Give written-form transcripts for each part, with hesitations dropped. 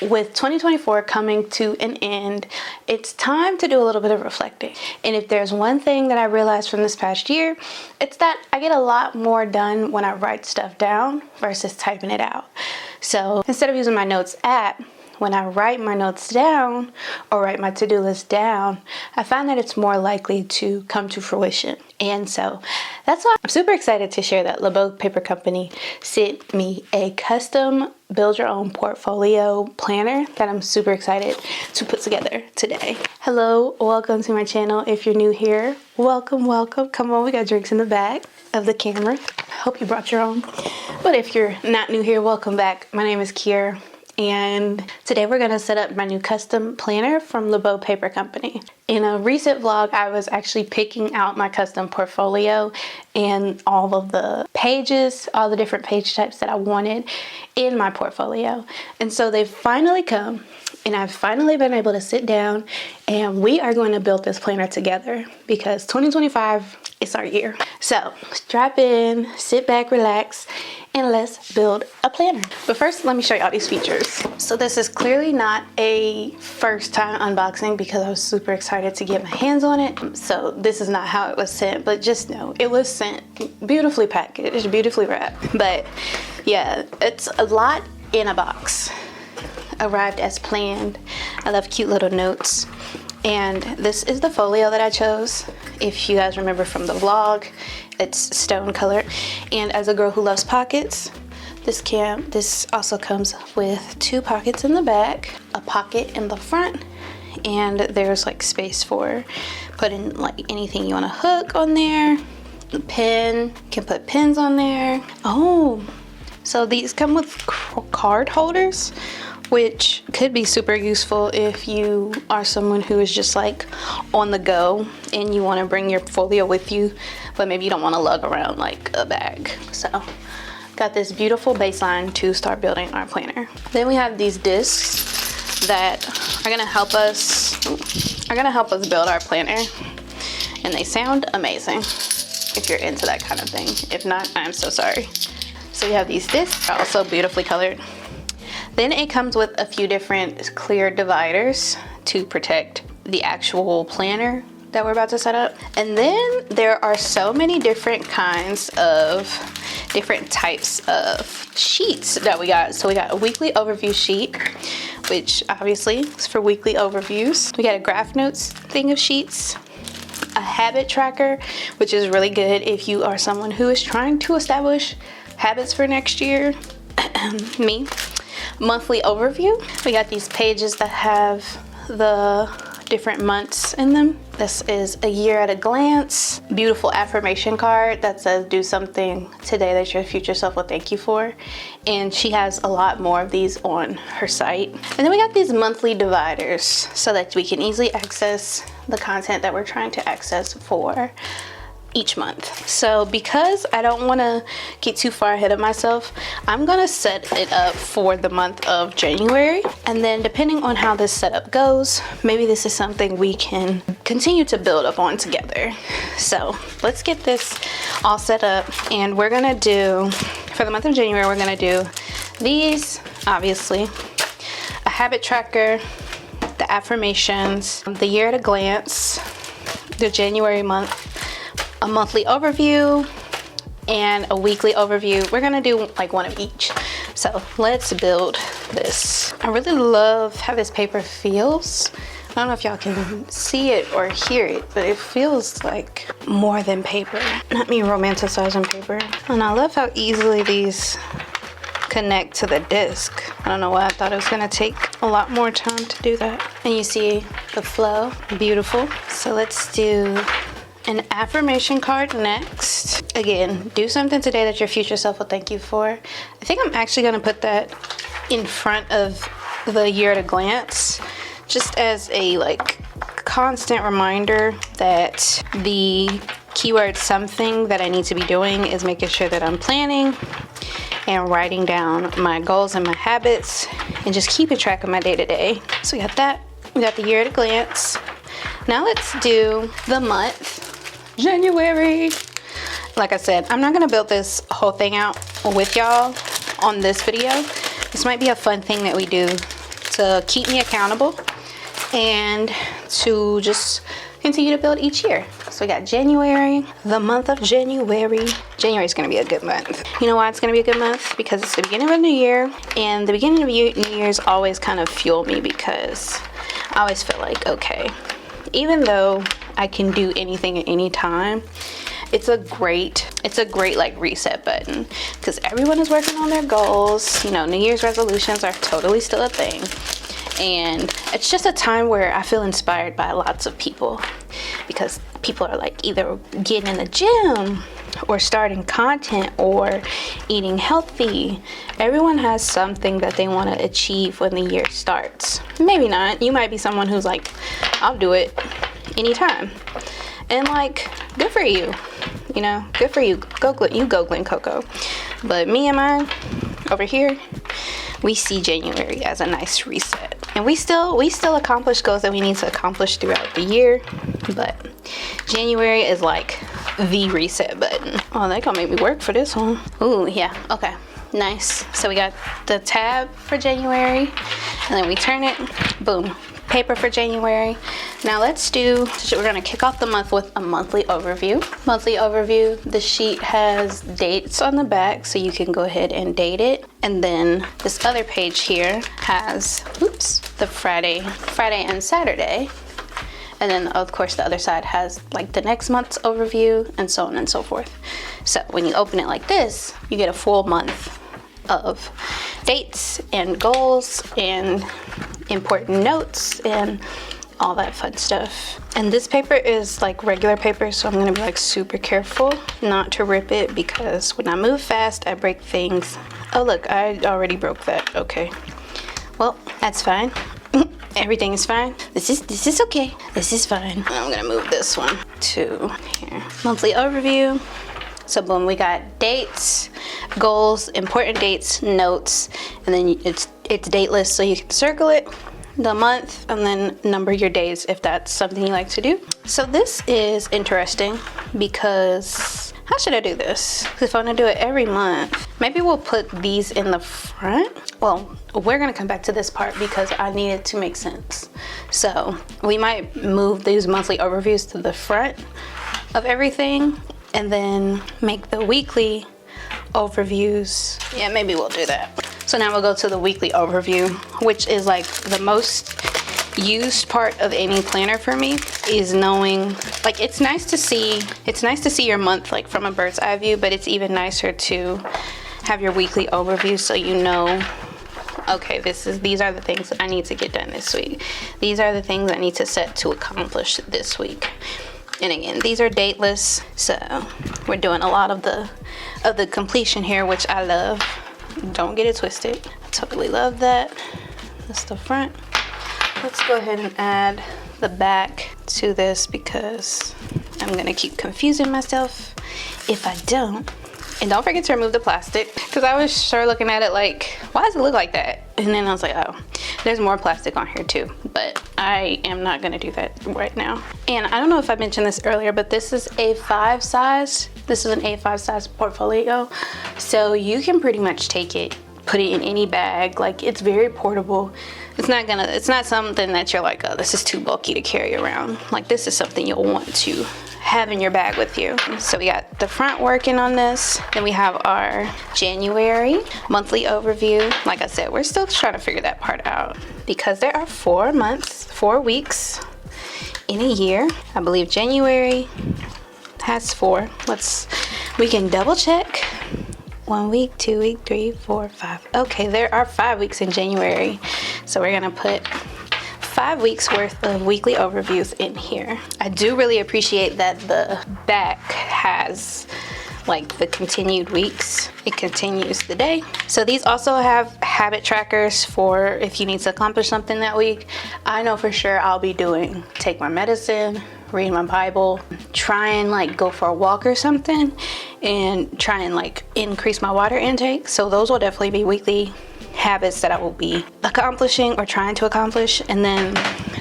with 2024 coming to an end, it's time to do a little bit of reflecting. And if there's one thing that I realized from this past year, it's that I get a lot more done when I write stuff down versus typing it out. So instead of using my notes app, when I write my notes down or write my to-do list down, I find that it's more likely to come to fruition. And so that's why I'm super excited to share that LeBeau Paper Company sent me a custom build your own portfolio planner that I'm super excited to put together today. Hello, welcome to my channel. If you're new here, welcome. Come on, we got drinks in the back of the camera. I hope you brought your own. But if you're not new here, welcome back. My name is Kiera. And today we're going to set up my new custom planner from LeBeau Paper Company. In a recent vlog, I was actually picking out my custom portfolio and all of the pages, all the different page types that I wanted in my portfolio. And so they've finally come, and I've finally been able to sit down and we are going to build this planner together because 2025 is our year. So strap in, sit back, relax, and let's build a planner. But first, let me show y'all these features. So this is clearly not a first time unboxing because I was super excited to get my hands on it. So this is not how it was sent, but just know it was sent beautifully packaged, beautifully wrapped. But yeah, it's a lot in a box. Arrived as planned. I love cute little notes. And this is the folio that I chose. If you guys remember from the vlog, it's stone colored. And as a girl who loves pockets, this also comes with 2 pockets in the back, a pocket in the front, and there's like space for putting like anything you want to hook on there. A pen, you can put pins on there. Oh, so these come with card holders, which could be super useful if you are someone who is just like on the go and you want to bring your folio with you, but maybe you don't want to lug around like a bag. So got this beautiful baseline to start building our planner. Then we have these discs that are gonna help us build our planner, and they sound amazing if you're into that kind of thing. If not, I'm so sorry. So we have these discs, also beautifully colored. Then it comes with a few different clear dividers to protect the actual planner that we're about to set up. And then there are so many different kinds of different types of sheets that we got. So we got a weekly overview sheet, which obviously is for weekly overviews. We got a graph notes thing of sheets, a habit tracker, which is really good if you are someone who is trying to establish habits for next year. Me. Monthly overview. We got these pages that have the different months in them. This is a year at a glance. Beautiful affirmation card that says do something today that your future self will thank you for. And she has a lot more of these on her site. And then we got these monthly dividers so that we can easily access the content that we're trying to access for each month. So because I don't want to get too far ahead of myself, I'm gonna set it up for the month of January, and then depending on how this setup goes, maybe this is something we can continue to build up on together. So let's get this all set up, and we're gonna do, for the month of January, we're gonna do these, obviously, a habit tracker, the affirmations, the year at a glance, the January month, a monthly overview, and a weekly overview. We're gonna do like one of each. So let's build this. I really love how this paper feels. I don't know if y'all can see it or hear it, but it feels like more than paper. Not me romanticizing paper. And I love how easily these connect to the disc. I don't know why I thought it was gonna take a lot more time to do that. And you see the flow, beautiful. So let's do an affirmation card next. Again, do something today that your future self will thank you for. I think I'm actually gonna put that in front of the year at a glance, just as a like constant reminder that the keyword something that I need to be doing is making sure that I'm planning and writing down my goals and my habits and just keeping track of my day-to-day. So we got that, we got the year at a glance. Now let's do the month. January. Like I said, I'm not gonna build this whole thing out with y'all on this video. This might be a fun thing that we do to keep me accountable and to just continue to build each year. So we got January, the month of January. January is going to be a good month. You know why it's going to be a good month? Because it's the beginning of a new year, and the beginning of New Year's always kind of fuel me, because I always feel like, okay, even though I can do anything at any time, it's a great like reset button, because everyone is working on their goals. You know, New Year's resolutions are totally still a thing. And it's just a time where I feel inspired by lots of people, because people are like either getting in the gym or starting content or eating healthy. Everyone has something that they want to achieve when the year starts. Maybe not. You might be someone who's like, I'll do it anytime. And like, good for you. You know, good for you. Go Glen Coco. But me and mine over here, we see January as a nice reset. And we still accomplish goals that we need to accomplish throughout the year, but January is like the reset button. Oh, they gonna make me work for this one. Ooh, yeah, okay, nice. So we got the tab for January, and then we turn it, boom, paper for January. Now we're gonna kick off the month with a monthly overview. Monthly overview, the sheet has dates on the back, so you can go ahead and date it. And then this other page here has, the Friday and Saturday. And then of course the other side has like the next month's overview, and so on and so forth. So when you open it like this, you get a full month of dates and goals and important notes and all that fun stuff. And this paper is like regular paper, so I'm gonna be like super careful not to rip it, because when I move fast I break things. Oh look, I already broke that. Okay, well, that's fine. Everything is fine. This is okay. This is fine. I'm gonna move this one to here. Monthly overview. So boom, we got dates, goals, important dates, notes, and then it's dateless, so you can circle it, the month, and then number your days if that's something you like to do. So this is interesting, because how should I do this? If I want to do it every month, maybe we'll put these in the front. Well, we're gonna come back to this part because I need it to make sense. So we might move these monthly overviews to the front of everything, and then make the weekly overviews. Yeah, maybe we'll do that. So now we'll go to the weekly overview, which is like the most used part of any planner for me, is knowing, like, it's nice to see your month like from a bird's eye view, but it's even nicer to have your weekly overview, so you know, okay, these are the things I need to get done this week. These are the things I need to set to accomplish this week. And again, these are dateless, so we're doing a lot of the completion here, which I love. Don't get it twisted. I totally love that. That's the front. Let's go ahead and add the back to this, because I'm gonna keep confusing myself if I don't. And don't forget to remove the plastic, because I was sure looking at it like, why does it look like that? And then I was like, oh, there's more plastic on here too, but I am not gonna do that right now. And I don't know if I mentioned this earlier, but this is A5 size. This is an A5 size portfolio. So you can pretty much take it, put it in any bag. Like, it's very portable. It's not something that you're like, oh, this is too bulky to carry around. Like, this is something you'll want to have in your bag with you. So we got the front working on this. Then we have our January monthly overview. Like I said, we're still trying to figure that part out, because there are 4 weeks in a year. I believe January has 4. We can double check. 1 week, 2 week, 3, 4, 5. Okay, there are 5 weeks in January. So we're gonna put 5 weeks worth of weekly overviews in here. I do really appreciate that the back has like the continued weeks. It continues the day. So these also have habit trackers for if you need to accomplish something that week. I know for sure I'll be doing take my medicine, read my Bible, try and like go for a walk or something, and try and like increase my water intake. So those will definitely be weekly habits that I will be accomplishing or trying to accomplish. And then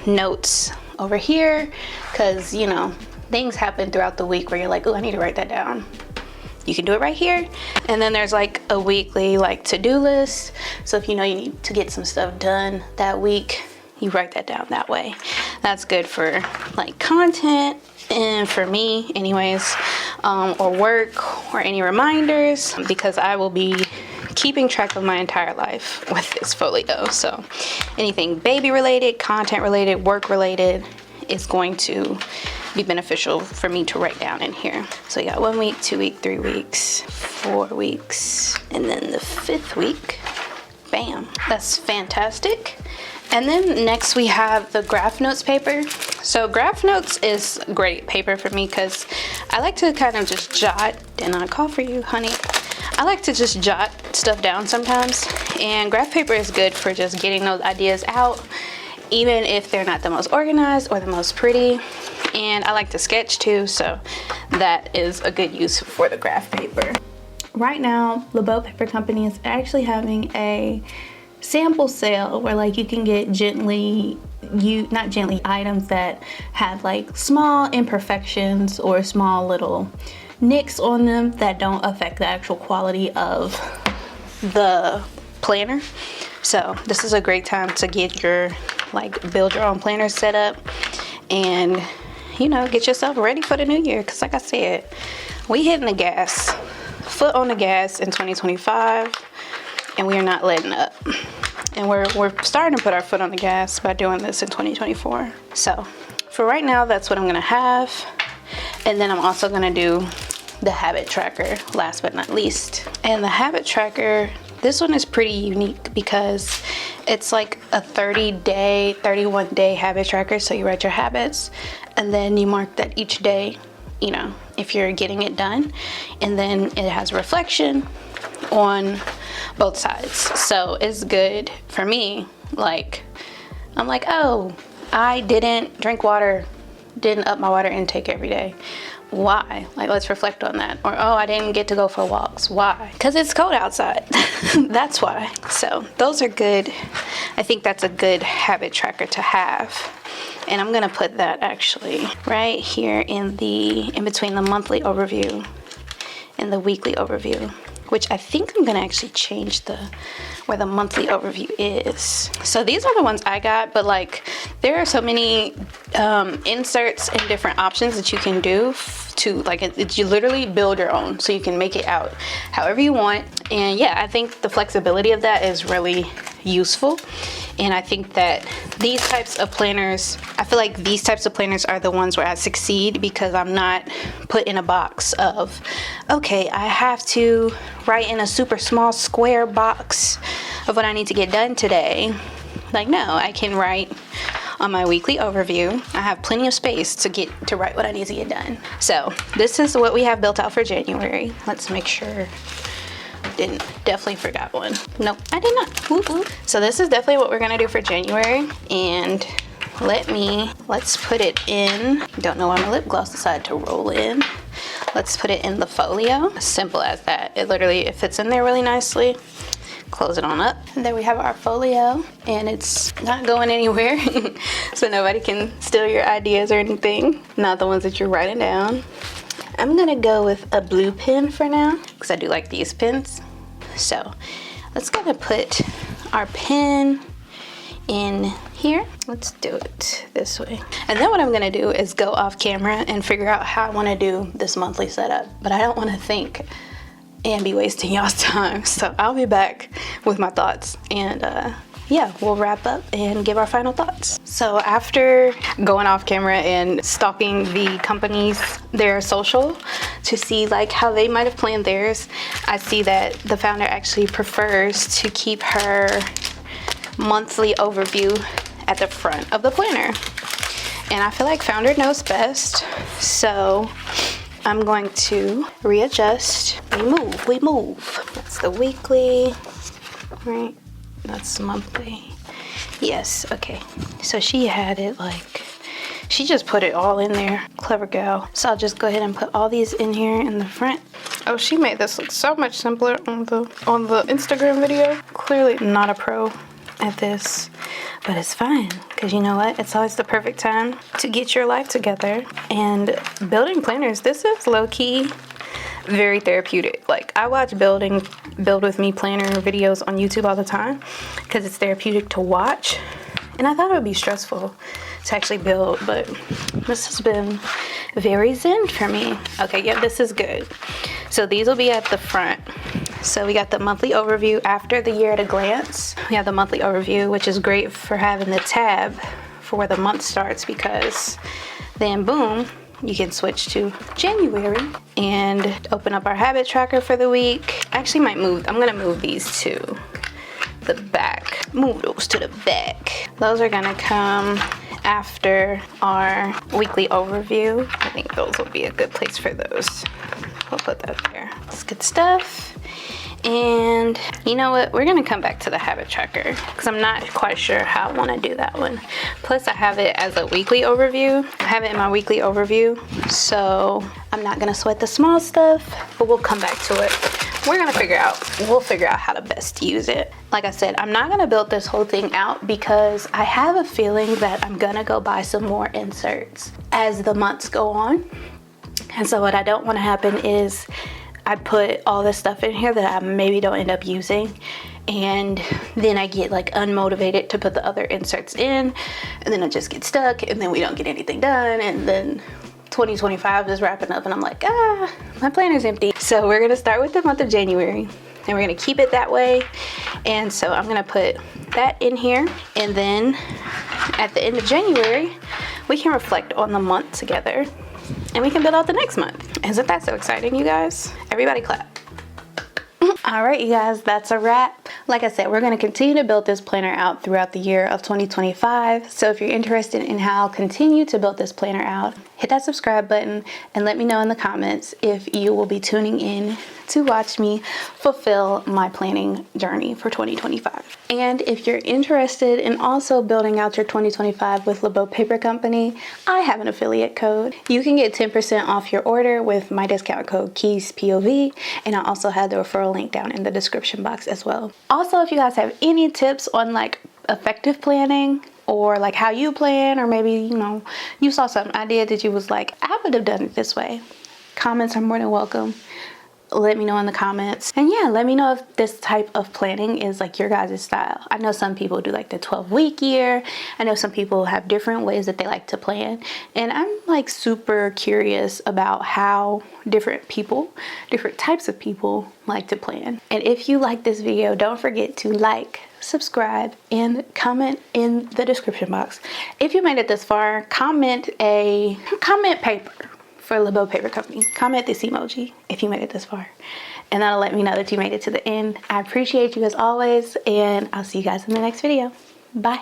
notes over here, because you know, things happen throughout the week where you're like, oh, I need to write that down. you can do it right here. And then there's like a weekly like to-do list. So if you know you need to get some stuff done that week, you write that down that way. That's good for like content and for me anyways, or work or any reminders, because I will be keeping track of my entire life with this folio. So anything baby related, content related, work related is going to be beneficial for me to write down in here. So you got 1 week, 2 week, 3 weeks, 4 weeks, and then the 5th week, bam, that's fantastic. And then next we have the graph notes paper. So graph notes is great paper for me because I like to kind of just jot, didn't I call for you, honey? I like to just jot stuff down sometimes, and graph paper is good for just getting those ideas out, even if they're not the most organized or the most pretty. And I like to sketch too, so that is a good use for the graph paper. Right now, LeBeau Paper Company is actually having a sample sale where like you can get not gently items that have like small imperfections or small little nicks on them that don't affect the actual quality of the planner. So this is a great time to get your build your own planner set up and get yourself ready for the new year, because like I said, we hitting the gas, foot on the gas in 2025, and we are not letting up. And we're starting to put our foot on the gas by doing this in 2024. So for right now, that's what I'm gonna have. And then I'm also gonna do the habit tracker last but not least. And the habit tracker, this one is pretty unique because it's like a 30-day, 31-day habit tracker. So you write your habits and then you mark that each day, if you're getting it done. And then it has reflection on both sides. So it's good for me. I'm like, oh, I didn't drink water, didn't up my water intake every day. Why? Let's reflect on that. Or, oh, I didn't get to go for walks. Why? Because it's cold outside. That's why. So those are good. I think that's a good habit tracker to have. And I'm gonna put that actually right here in between the monthly overview and the weekly overview, which I think I'm gonna actually change where the monthly overview is. So these are the ones I got, but there are so many inserts and different options that you can do to you literally build your own, so you can make it out however you want. And yeah, I think the flexibility of that is really useful. And I think that these types of planners, I feel like these types of planners are the ones where I succeed, because I'm not put in a box of, okay, I have to write in a super small square box of what I need to get done today. No, I can write on my weekly overview. I have plenty of space to write what I need to get done. So this is what we have built out for January. Let's make sure. Definitely forgot one. Nope, I did not. Whoop, whoop. So this is definitely what we're gonna do for January. And let's put it in. Don't know why my lip gloss decided to roll in. Let's put it in the folio. Simple as that. It fits in there really nicely. Close it on up. And there we have our folio, and it's not going anywhere. So nobody can steal your ideas or anything. Not the ones that you're writing down. I'm gonna go with a blue pen for now, because I do like these pens. So let's go and put our pen in here. Let's do it this way. And then what I'm gonna do is go off camera and figure out how I wanna do this monthly setup. But I don't wanna think and be wasting y'all's time. So I'll be back with my thoughts, and yeah, we'll wrap up and give our final thoughts. So after going off camera and stalking the companies, their social, to see how they might have planned theirs, I see that the founder actually prefers to keep her monthly overview at the front of the planner. And I feel like founder knows best. So I'm going to readjust. We move. That's the weekly, right? That's monthly. Yes, okay. So she had it she just put it all in there. Clever gal. So I'll just go ahead and put all these in here in the front. Oh, she made this look so much simpler on the Instagram video. Clearly not a pro at this, but it's fine, because you know what? It's always the perfect time to get your life together. And building planners, this is low-key very therapeutic. Like, I watch Build With Me planner videos on YouTube all the time because it's therapeutic to watch. And I thought it would be stressful to actually build, but this has been very zen for me. Okay, yeah, this is good. So these will be at the front. So we got the monthly overview after the year at a glance. We have the monthly overview, which is great for having the tab for where the month starts, because then boom, you can switch to January and open up our habit tracker for the week. I actually might move, I'm gonna move these to the back. Move those to the back. Those are gonna come after our weekly overview. I think those will be a good place for those. We'll put that there. It's good stuff. And you know what? We're gonna come back to the habit tracker because I'm not quite sure how I want to do that one. Plus, I have it as a weekly overview. I have it in my weekly overview, so I'm not gonna sweat the small stuff, but we'll come back to it. We'll figure out how to best use it. Like I said, I'm not gonna build this whole thing out because I have a feeling that I'm gonna go buy some more inserts as the months go on. And so what I don't want to happen is I put all this stuff in here that I maybe don't end up using, and then I get like unmotivated to put the other inserts in, and then I just get stuck, and then we don't get anything done, and then 2025 is wrapping up and I'm like, my planner's empty. So we're gonna start with the month of January and we're gonna keep it that way. And so I'm gonna put that in here, and then at the end of January we can reflect on the month together and we can build out the next month. Isn't that so exciting, you guys? Everybody clap. All right, you guys, that's a wrap. Like I said, we're going to continue to build this planner out throughout the year of 2025. So if you're interested in how I'll continue to build this planner out, hit that subscribe button and let me know in the comments if you will be tuning in to watch me fulfill my planning journey for 2025. And if you're interested in also building out your 2025 with LeBeau Paper Company, I have an affiliate code. You can get 10% off your order with my discount code KEYSPOV, and I also have the referral link down in the description box as well. Also, if you guys have any tips on like effective planning, or like how you plan, or maybe you saw something I did that you was like, I would have done it this way, comments are more than welcome. Let me know in the comments. And yeah, let me know if this type of planning is like your guys' style. I know some people do like the 12-week year. I know some people have different ways that they like to plan. And I'm like super curious about how different types of people like to plan. And if you like this video, don't forget to like, subscribe, and comment in the description box. If you made it this far, comment paper for LeBeau Paper Company. Comment this emoji if you made it this far, and that'll let me know that you made it to the end. I appreciate you as always, and I'll see you guys in the next video. Bye.